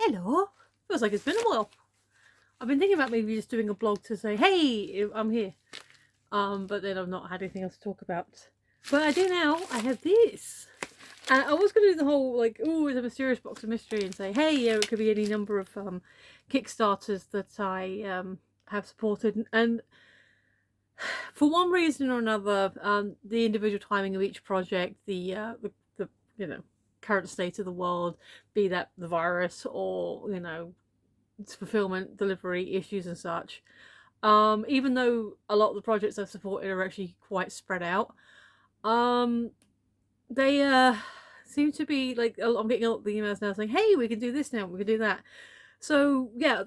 Hello. Feels like it's been a while. I've been thinking about maybe just doing a blog to say, hey, I'm here. But then I've not had anything else to talk about. But I do now. I have this. I was going to do the whole, like, oh, it's a mysterious box of mystery and say, hey, yeah, it could be any number of Kickstarters that I have supported. And for one reason or another, the individual timing of each project, the current state of the world, be that the virus or, its fulfillment, delivery issues and such. Even though a lot of the projects I've supported are actually quite spread out, they seem to be like, I'm getting a lot of the emails now saying, hey, we can do this now, we can do that. So yeah,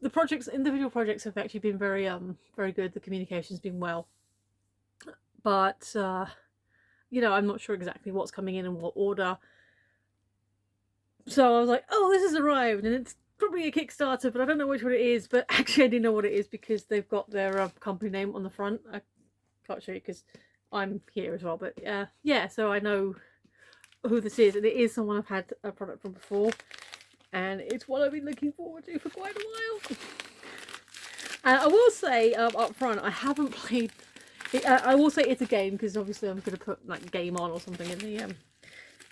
the projects, individual projects, have actually been very very good. The communication's been well, but I'm not sure exactly what's coming in what order. So I was like, oh, this has arrived, and it's probably a Kickstarter, but I don't know which one it is. But actually, I do know what it is because they've got their company name on the front. I can't show you because I'm here as well, but yeah. So I know who this is, and it is someone I've had a product from before, and it's what I've been looking forward to for quite a while. I will say up front, I haven't played. I will say it's a game because obviously I'm going to put like game on or something in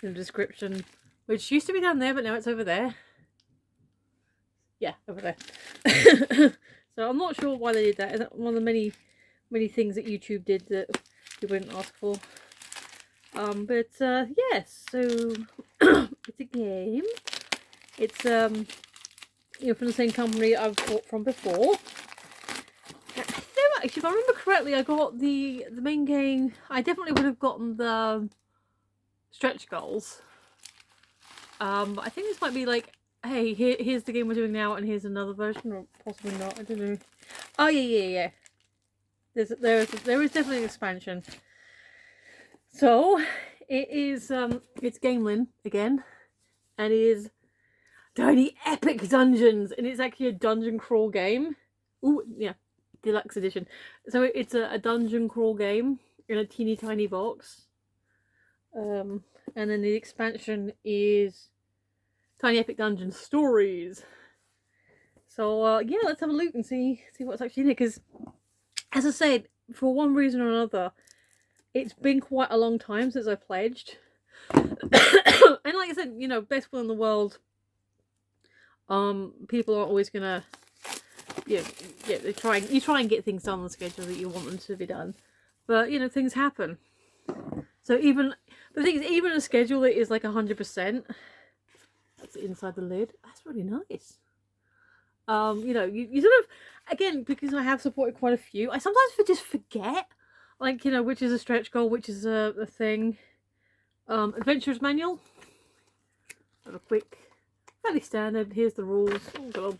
the description, which used to be down there, but now it's over there. Yeah, over there. So I'm not sure why they did that. Is that one of the many things that YouTube did that you wouldn't ask for? But yes, so it's a game. It's from the same company I've bought from before. Actually, if I remember correctly, I got the main game. I definitely would have gotten the stretch goals. But I think this might be like, hey, here's the game we're doing now, and here's another version, or possibly not. I don't know. Oh yeah. There is definitely an expansion. So it is it's Gamelin again, and it is Tiny Epic Dungeons, and it's actually a dungeon crawl game. Ooh, yeah, deluxe edition. So it's a dungeon crawl game in a teeny tiny box. And then the expansion is Tiny Epic Dungeon Stories. So yeah, let's have a look and see what's actually in it. Because, as I said, for one reason or another, it's been quite a long time since I pledged. And like I said, best will in the world. People aren't always gonna, you try and get things done on the schedule that you want them to be done, but things happen. So even the thing is, even a schedule that is like 100%, that's inside the lid. That's really nice. You sort of, again, because I have supported quite a few, I sometimes just forget, like, which is a stretch goal, which is a thing. Adventurous Manual. Have a quick, fairly standard. Here's the rules. Oh, got a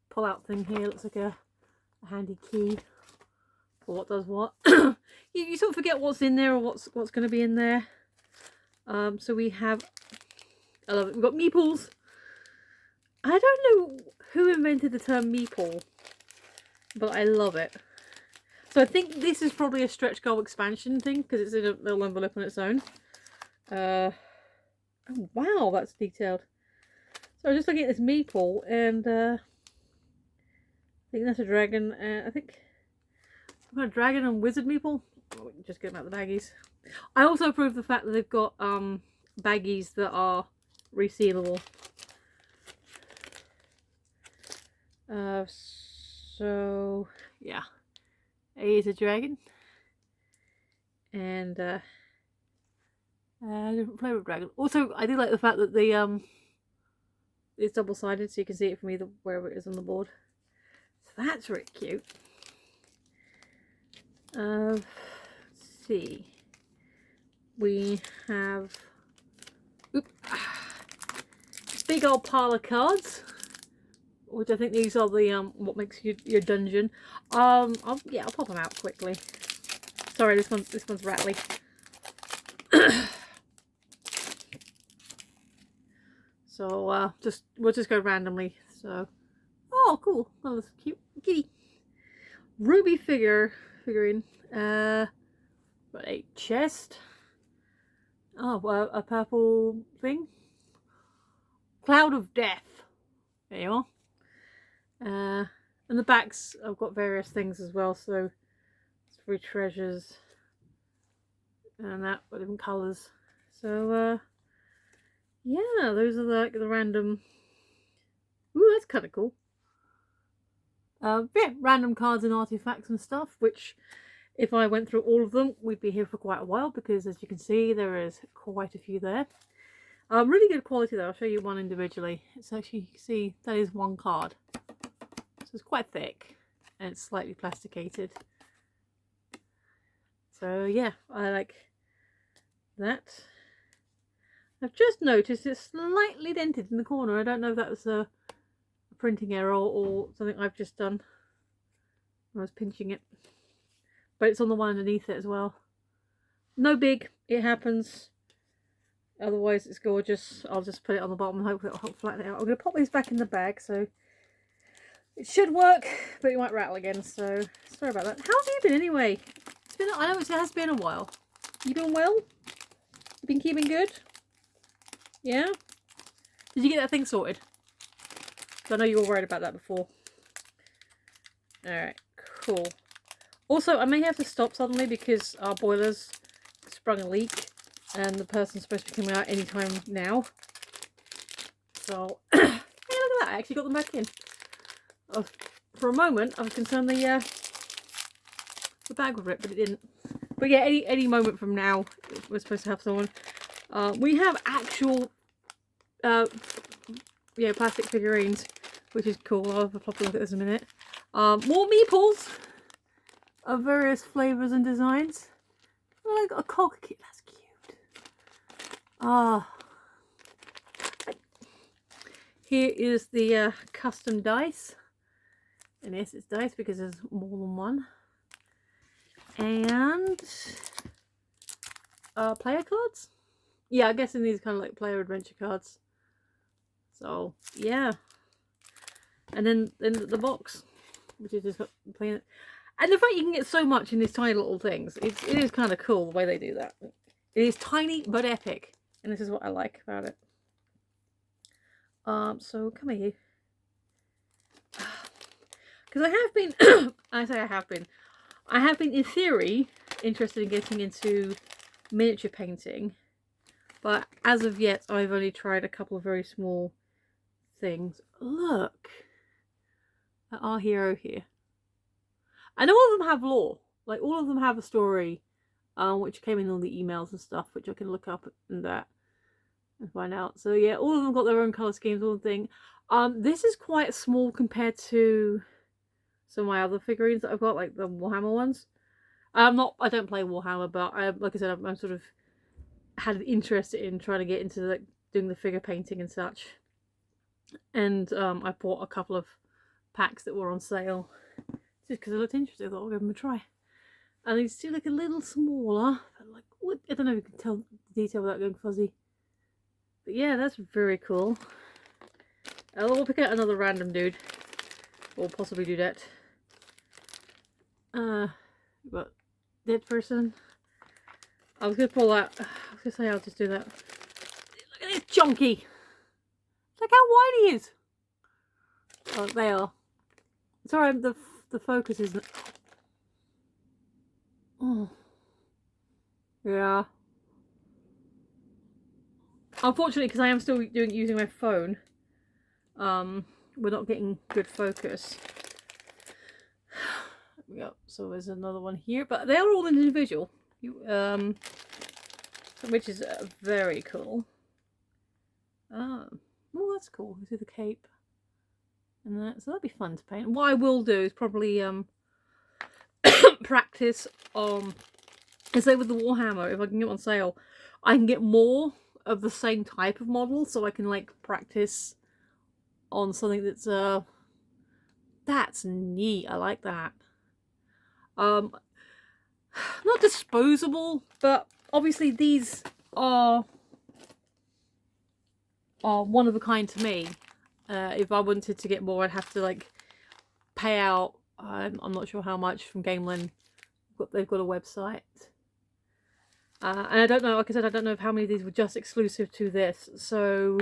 pull-out thing here. Looks like a handy key for what does what. you sort of forget what's in there or what's going to be in there. So we have, I love it. We've got meeples. I don't know who invented the term meeple, but I love it. So I think this is probably a stretch goal expansion thing because it's in a little envelope on its own. Oh wow, that's detailed. So I was just looking at this meeple, and I think that's a dragon. I think I've got a dragon and wizard meeple. Oh, just get them out the baggies. I also approve the fact that they've got baggies that are resealable. So yeah, A is a dragon, and different flavour of dragon. Also, I do like the fact that the it's double-sided, so you can see it from either wherever it is on the board. So that's really cute. Let's see. We have big old pile of cards, which I think these are the what makes your dungeon. I'll pop them out quickly. Sorry, this one's rattly. So we'll just go randomly. So, oh cool, oh, that's cute kitty. Ruby figurine. Got a chest. Oh, a purple thing. Cloud of Death. There you are. And the backs, I've got various things as well. So it's 3 treasures and that, but different colours. So yeah, those are like the random. Ooh, that's kind of cool. Yeah, random cards and artifacts and stuff, which if I went through all of them, we'd be here for quite a while because as you can see, there is quite a few there. Really good quality though. I'll show you one individually. It's actually, you can see that is one card. So it's quite thick and it's slightly plasticated. So yeah, I like that. I've just noticed it's slightly dented in the corner. I don't know if that was a printing error or something I've just done. I was pinching it. But it's on the one underneath it as well. No big, it happens. Otherwise it's gorgeous. I'll just put it on the bottom and hope it'll help flatten it out. I'm going to pop these back in the bag, so it should work, but it might rattle again, so sorry about that. How have you been anyway? It's been, I know it has been a while. You doing well? You been keeping good? Yeah? Did you get that thing sorted? I know you were worried about that before. Alright, cool. Also, I may have to stop suddenly because our boilers sprung a leak and the person's supposed to be coming out anytime now. So, hey, look at that, I actually got them back in. For a moment, I was concerned the bag would rip, but it didn't. But yeah, any moment from now, we're supposed to have someone. We have actual, yeah, plastic figurines, which is cool. I'll have a proper look at this in a minute. More meeples of various flavours and designs. Oh, I got a cog kit. That's cute. Here is the custom dice. And yes, it's dice because there's more than one. And player cards. Yeah, I guess in these kind of like player adventure cards. So yeah. And then the box, which is just plain. And the fact you can get so much in these tiny little things, it is kind of cool the way they do that. It is tiny but epic, and this is what I like about it. So come here, you. Because I have been, I have been in theory interested in getting into miniature painting, but as of yet I've only tried a couple of very small things. Look at our hero here. And all of them have lore. Like, all of them have a story, which came in all the emails and stuff, which I can look up and that and find out. So yeah, all of them got their own colour schemes, all the thing. This is quite small compared to some of my other figurines that I've got, like the Warhammer ones. I don't play Warhammer, but like I said, I'm sort of had an interest in trying to get into like doing the figure painting and such. And I bought a couple of packs that were on sale. Just because I looked interested, I thought I'll give them a try. And these do look a little smaller. But like, I don't know if you can tell the detail without going fuzzy. But yeah, that's very cool. We'll pick out another random dude. Or possibly dudette. But dead person. I was going to pull that. I was going to say I'll just do that. Look at this chunky. Look how wide he is. Oh, they are. Sorry, the focus isn't. Oh. Yeah. Unfortunately, because I am still using my phone, we're not getting good focus. Yep. So there's another one here, but they are all individual. Which is very cool. Oh, that's cool. You see the cape. And that, so that'd be fun to paint. What I will do is probably practice on, say with the Warhammer, if I can get on sale, I can get more of the same type of model, so I can like practice on something that's neat. I like that. Not disposable, but obviously these are one of a kind to me. If I wanted to get more, I'd have to like pay out. I'm not sure how much from Gameland. They've got a website, and I don't know. Like I said, I don't know if how many of these were just exclusive to this. So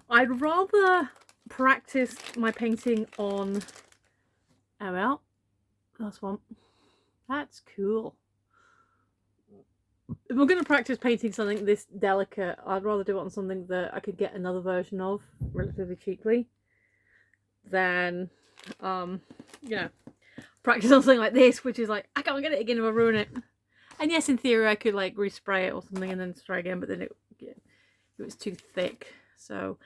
I'd rather practiced my painting on, oh well, last one. That's cool. If I'm going to practice painting something this delicate, I'd rather do it on something that I could get another version of relatively cheaply than, you know, practice on something like this, which is like, I can't get it again if I ruin it. And yes, in theory, I could like respray it or something and then try again, but then it was too thick. So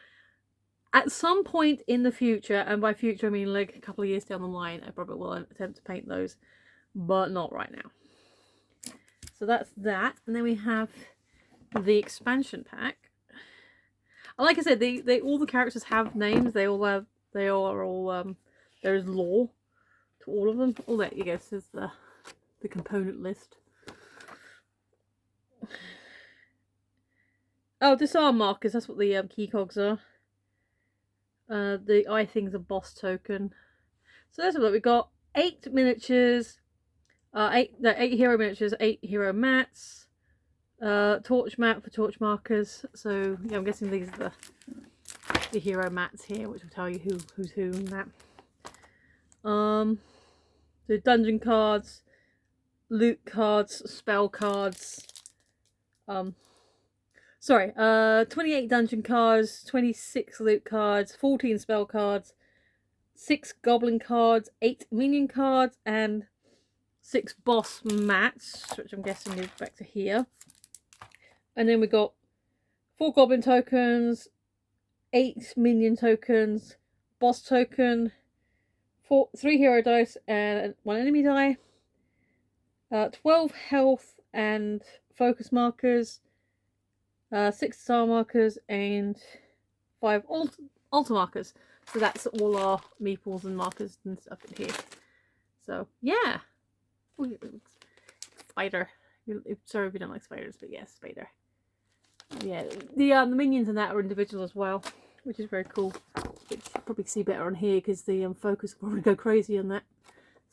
at some point in the future, and by future I mean like a couple of years down the line, I probably will attempt to paint those, but not right now. So that's that. And then we have the expansion pack. And like I said, they all the characters have names. They all are all there is lore to all of them. Oh, there you go. This is the component list. Oh, disarm markers. That's what the key cogs are. The eye thing's a boss token. So that's what we got. 8 miniatures. 8 hero miniatures, 8 hero mats, torch mat for torch markers. So yeah, I'm guessing these are the hero mats here, which will tell you who's who and that. The dungeon cards, loot cards, spell cards. 28 dungeon cards, 26 loot cards, 14 spell cards, 6 goblin cards, 8 minion cards, and 6 boss mats, which I'm guessing is back to here. And then we got 4 goblin tokens, 8 minion tokens, boss token, 3 hero dice and 1 enemy die, 12 health and focus markers, 6 star markers, and 5 altar markers. So that's all our meeples and markers and stuff in here. So yeah. Spider. Sorry if you don't like spiders, but yes, spider. Yeah, the minions and that are individual as well, which is very cool. Which you probably see better on here because the focus will probably go crazy on that.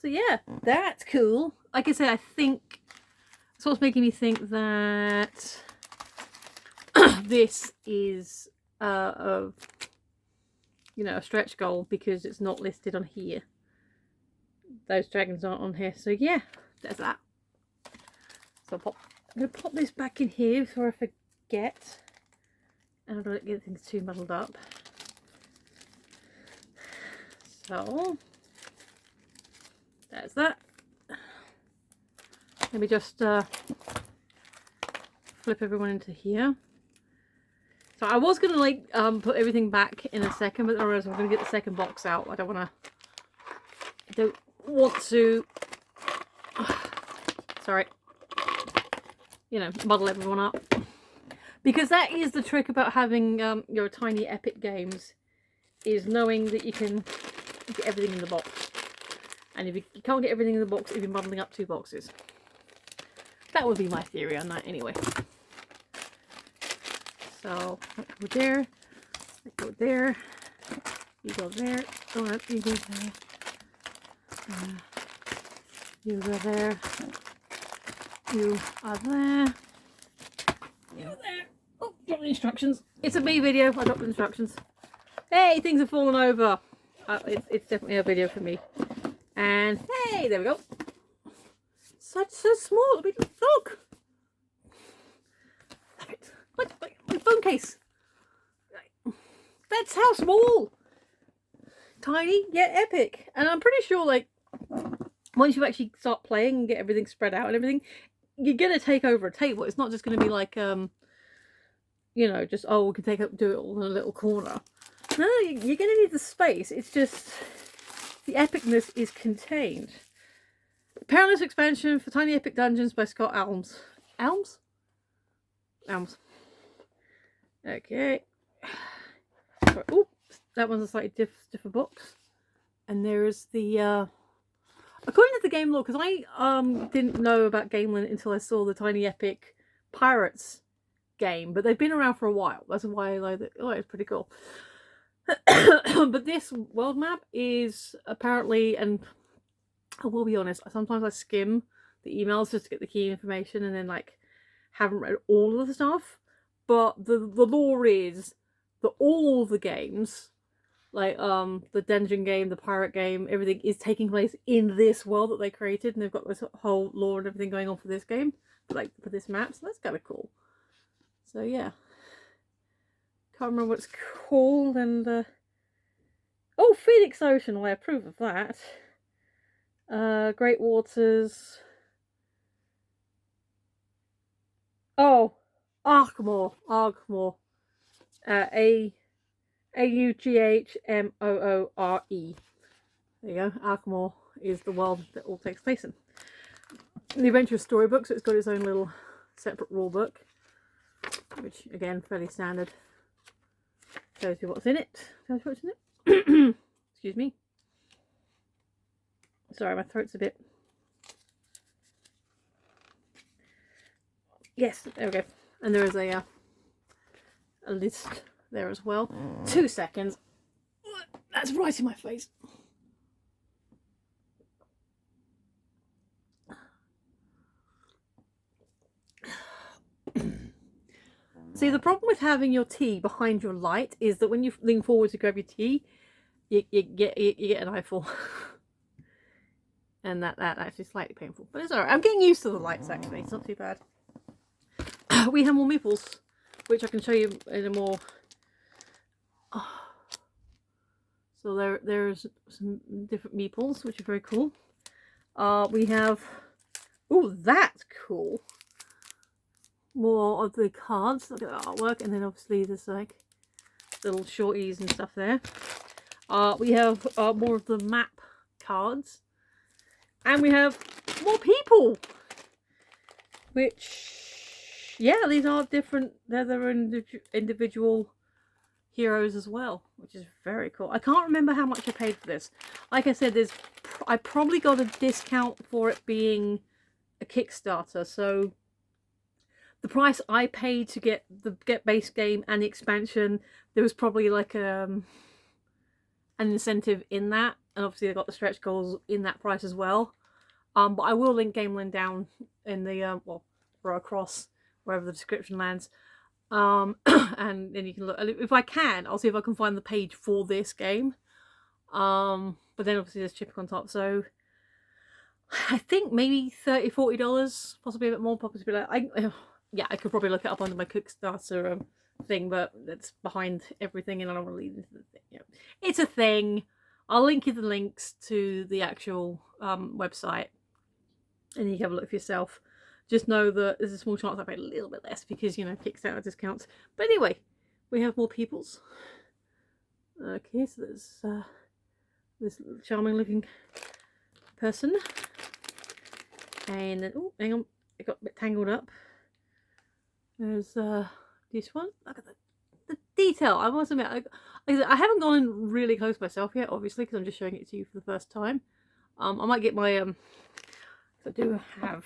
So yeah, that's cool. Like I said, I think that's what's making me think that this is a stretch goal because it's not listed on here. Those dragons aren't on here, so yeah, there's that. So I'm going to pop this back in here before I forget, and I don't get things too muddled up. So there's that. Let me just flip everyone into here. So I was going to like put everything back in a second, but otherwise I'm going to get the second box out. I don't want to sorry, muddle everyone up, because that is the trick about having your tiny epic games, is knowing that you can get everything in the box. And if you can't get everything in the box, if you're muddling up 2 boxes, that would be my theory on that anyway. So go there, go there, you go there, you go there. You go there. You are there. You're there. Oh, drop the instructions. It's a me video. I dropped the instructions. Hey, things have fallen over. It's definitely a video for me. And hey, there we go. So small. Look. Look, my phone case. That's how small. Tiny yet epic. And I'm pretty sure, like, once you actually start playing and get everything spread out and everything, you're gonna take over a table. It's not just gonna be like just, oh, we can do it all in a little corner. No, you're gonna need the space. It's just the epicness is contained. Perilous expansion for Tiny Epic Dungeons by Scott Alms. Alms. Okay. Ooh, that one's a slightly different box. And there's the according to the game lore, because I didn't know about Gamelin until I saw the Tiny Epic Pirates game, but they've been around for a while. That's why I like it. Oh, it's pretty cool. But this world map is apparently, and I will be honest, sometimes I skim the emails just to get the key information and then like haven't read all of the stuff. But the lore is that all the games Like the dungeon game, the pirate game, everything is taking place in this world that they created, and they've got this whole lore and everything going on for this game, like for this map. So that's kind of cool. So yeah, can't remember what it's called. And oh, Phoenix Ocean. Well, I approve of that. Great Waters. Oh, Arkmoor. Arkmoor. Aughmoore. There you go. Arkmoor is the world that all takes place in. The Adventurous Storybook, so it's got its own little separate rule book, which again, fairly standard. Tells you what's in it. Tells you what's in it. Excuse me. Sorry, my throat's a bit. Yes, there we go. And there is a list there as well. 2 seconds. That's right in my face. See, the problem with having your tea behind your light is that when you lean forward to grab your tea, you get an eyeful. And that actually is slightly painful. But it's alright. I'm getting used to the lights, actually. It's not too bad. We have more meeples, which I can show you in a more... Oh. So there's some different meeples, which are very cool. We have... Oh, that's cool. More of the cards. Look at the artwork. And then obviously there's like little shorties and stuff there. We have more of the map cards. And we have more people. Which, yeah, these are different. They're their individual heroes as well, which is very cool. I can't remember how much I paid for this. Like I said, I probably got a discount for it being a Kickstarter. So the price I paid to get base game and the expansion, there was probably like an incentive in that, and obviously I got the stretch goals in that price as well. But I will link Gameland down in the or across wherever the description lands. And then you can look. If I can, I'll see if I can find the page for this game. But then obviously there's shipping on top, so I think maybe $30-40, possibly a bit more. Possibly like I could probably look it up under my Kickstarter thing, but it's behind everything, and I don't want to lead into the thing. You know, it's a thing. I'll link you the links to the actual website, and you can have a look for yourself. Just know that there's a small chance I paid a little bit less because, you know, Kickstarter discounts. But anyway, we have more peoples. Okay, so there's this charming looking person. And then, oh, hang on, it got a bit tangled up. There's this one. Look at the detail. I must admit, I haven't gone in really close myself yet, obviously, because I'm just showing it to you for the first time. I might get my, I do have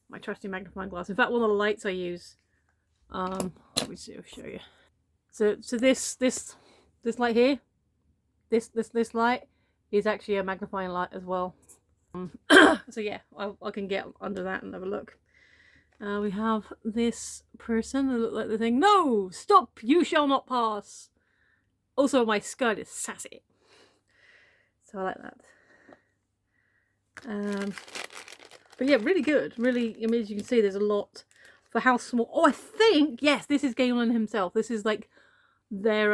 my trusty magnifying glass. In fact, one of the lights I use, let me see, I'll show you. So this light here, this light is actually a magnifying light as well. So yeah, I can get under that and have a look. We have this person who look like the thing. No! Stop! You shall not pass! Also, my skirt is sassy. So I like that. But yeah, really good. Really, I mean, as you can see, there's a lot for how small. Oh, I think, yes, this is Galen himself. This is like their,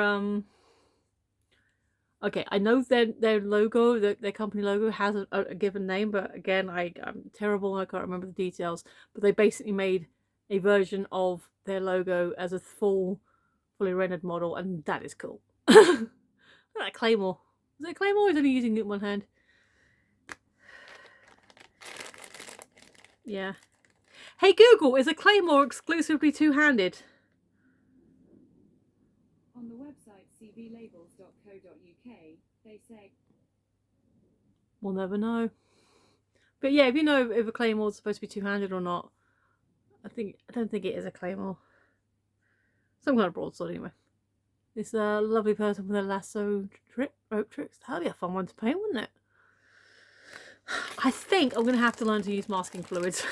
okay, I know their logo, their company logo has a given name, but again, I'm terrible and I can't remember the details. But they basically made a version of their logo as a fully rendered model, and that is cool. Look at that claymore. Is it a claymore or is it only using it in one hand? Yeah. Hey Google, is a claymore exclusively two-handed? On the website cvlabels.co.uk, they say... We'll never know. But yeah, if you know if a claymore is supposed to be two-handed or not, I don't think it is a claymore. Some kind of broadsword anyway. This lovely person with a lasso rope tricks. That'd be a fun one to paint, wouldn't it? I think I'm going to have to learn to use masking fluids.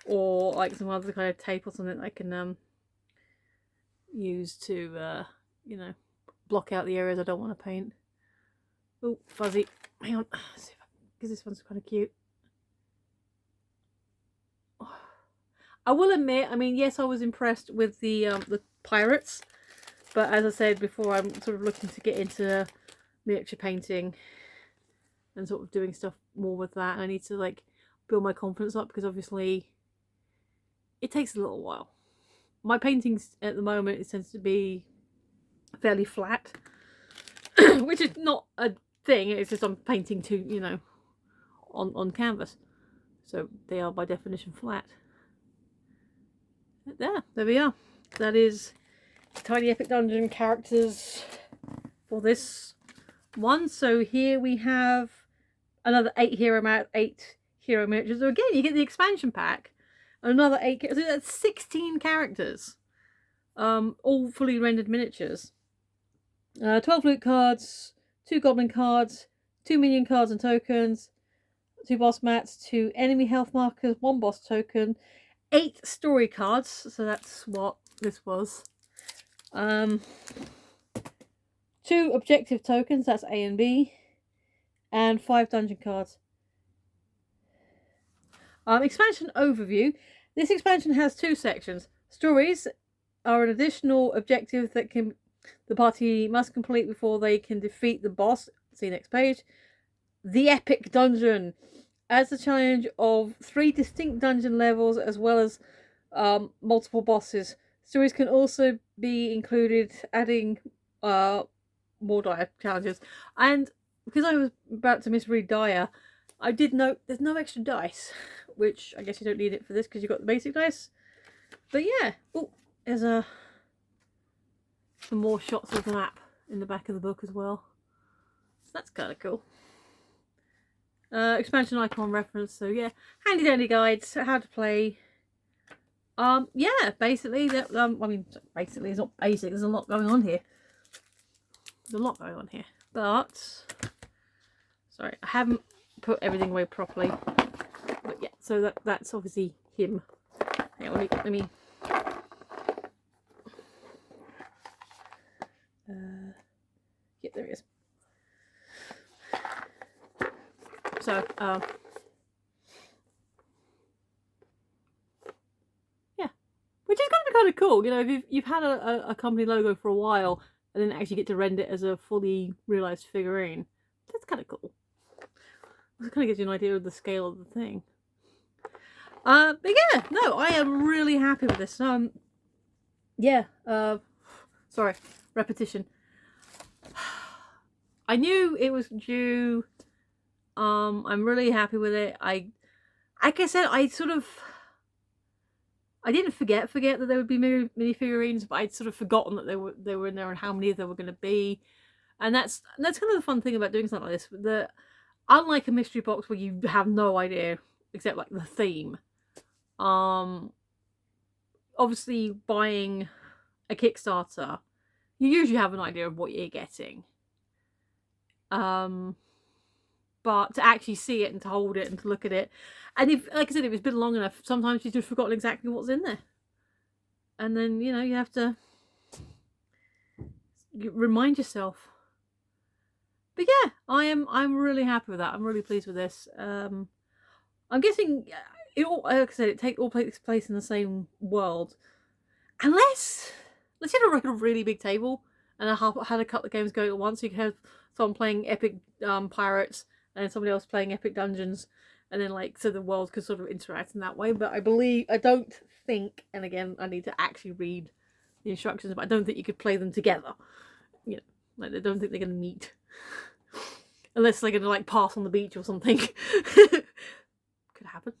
Or like some other kind of tape or something I can use to, you know, block out the areas I don't want to paint. Oh, fuzzy. Hang on. Because this one's kind of cute. I will admit, I mean, yes, I was impressed with the pirates, but as I said before, I'm sort of looking to get into miniature painting and sort of doing stuff more with that. I need to like build my confidence up because obviously it takes a little while. My paintings at the moment, it tends to be fairly flat, which is not a thing. It's just I'm painting to, you know, on canvas, so they are by definition flat. There we are. That is Tiny Epic Dungeon characters for this one. So here we have another 8 hero miniatures. So again, you get the expansion pack, another 8. So that's 16 characters, all fully rendered miniatures. 12 loot cards, 2 goblin cards, 2 minion cards and tokens, 2 boss mats, 2 enemy health markers, 1 boss token, 8 story cards, so that's what this was. 2 objective tokens, that's A and B, and 5 dungeon cards. Expansion overview. This expansion has 2 sections. Stories are an additional objective that the party must complete before they can defeat the boss. See next page. The Epic Dungeon adds the challenge of 3 distinct dungeon levels as well as multiple bosses. Stories can also be included, adding more dire challenges. And because I was about to misread dire, I did note there's no extra dice, which I guess you don't need it for this because you've got the basic dice. But yeah, oh, there's some more shots of the map in the back of the book as well. So that's kind of cool. Expansion icon reference, so yeah, handy dandy guides how to play. Yeah, basically that. I mean, basically it's not basic. There's a lot going on here. But sorry, I haven't put everything away properly. But yeah, so that's obviously him. Hang on, let me. Yeah, there he is. So, yeah, which is going to be kind of cool. You know, if you've had a company logo for a while and then actually get to render it as a fully realised figurine, that's kind of cool. It kind of gives you an idea of the scale of the thing. But yeah, no, I am really happy with this. Yeah, sorry, repetition. I knew it was due. I'm really happy with it. Like I said, I didn't forget that there would be mini figurines, but I'd sort of forgotten that they were in there and how many there were going to be. And that's kind of the fun thing about doing something like this. That unlike a mystery box where you have no idea except like the theme, obviously buying a Kickstarter, you usually have an idea of what you're getting. But to actually see it and to hold it and to look at it, and if, like I said, if it's been long enough, sometimes you've just forgotten exactly what's in there, and then you know you have to remind yourself. But yeah, I'm really happy with that. I'm really pleased with this. I'm guessing it all, like I said, it all takes place in the same world, unless you had a really big table and I had a couple of games going at once. So you could have someone playing Epic Pirates and somebody else playing Epic Dungeons, and then like so the world could sort of interact in that way. But I don't think, and again I need to actually read the instructions, but I don't think you could play them together. You know, like I don't think they're gonna meet unless they're gonna like pass on the beach or something. Could happen.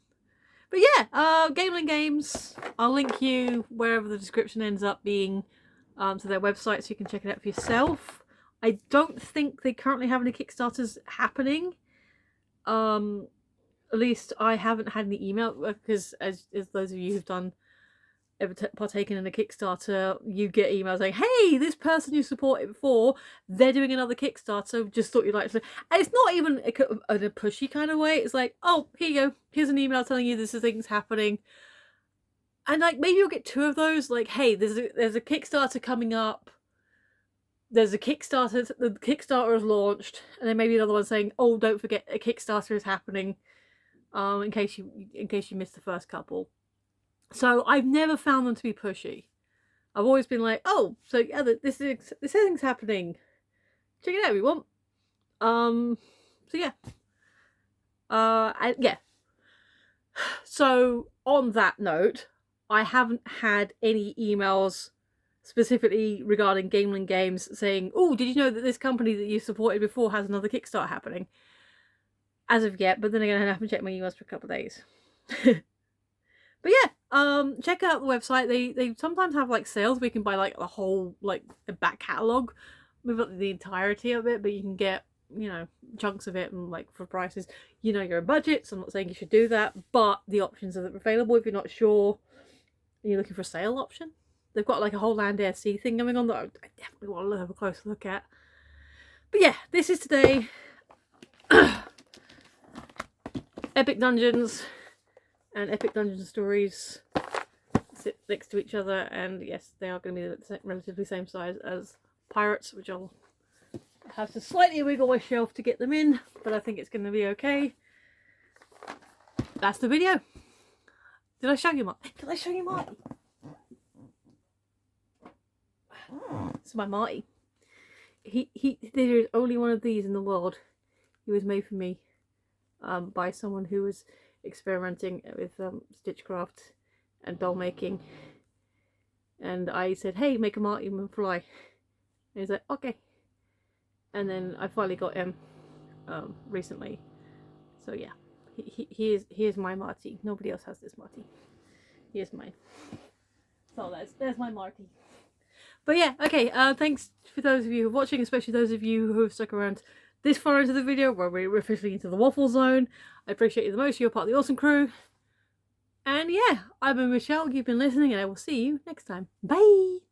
But yeah, Gamelin Games. I'll link you wherever the description ends up being to their website so you can check it out for yourself. I don't think they currently have any Kickstarters happening. At least I haven't had any email, because as those of you who've done ever partaken in a Kickstarter, you get emails saying, hey, this person you supported before, they're doing another Kickstarter, just thought you'd like to. And it's not even a pushy kind of way. It's like, oh, here you go, here's an email telling you this thing's happening. And like maybe you'll get 2 of those, like, hey, there's a Kickstarter coming up, there's a Kickstarter, the Kickstarter is launched, and then maybe another one saying, oh, don't forget a Kickstarter is happening, in case you missed the first couple. So I've never found them to be pushy. I've always been like, oh, so yeah, this thing's happening. Check it out if you want. So yeah. Yeah. So on that note, I haven't had any emails specifically regarding Gameling Games saying, oh, did you know that this company that you supported before has another Kickstarter happening? As of yet, but then again, I haven't checked my emails for a couple of days. But yeah, check out the website. They sometimes have like sales where you can buy like the whole, like the back catalogue, maybe not the entirety of it, but you can get, you know, chunks of it and like for prices. You know your own budget, so I'm not saying you should do that, but the options are available if you're not sure and you're looking for a sale option. They've got like a whole land air sea thing going on that I definitely want to have a closer look at. But yeah, this is today. Epic Dungeons and Epic Dungeons Stories sit next to each other, and yes, they are going to be the relatively same size as Pirates, which I'll have to slightly wiggle my shelf to get them in, but I think it's going to be okay. That's the video. Did I show you Marty? Did I show you Marty? It's my Marty. There is only one of these in the world. He was made for me by someone who was experimenting with stitchcraft and doll making, and I said, hey, make a Marty and fly, and he's like, okay. And then I finally got him recently. So yeah, he is my Marty. Nobody else has this Marty. He is mine. So there's my Marty. But yeah, okay, thanks for those of you who are watching, especially those of you who have stuck around this far into the video where we're officially into the waffle zone. I appreciate you the most. You're part of the awesome crew. And yeah, I've been Michelle, you've been listening, and I will see you next time. Bye!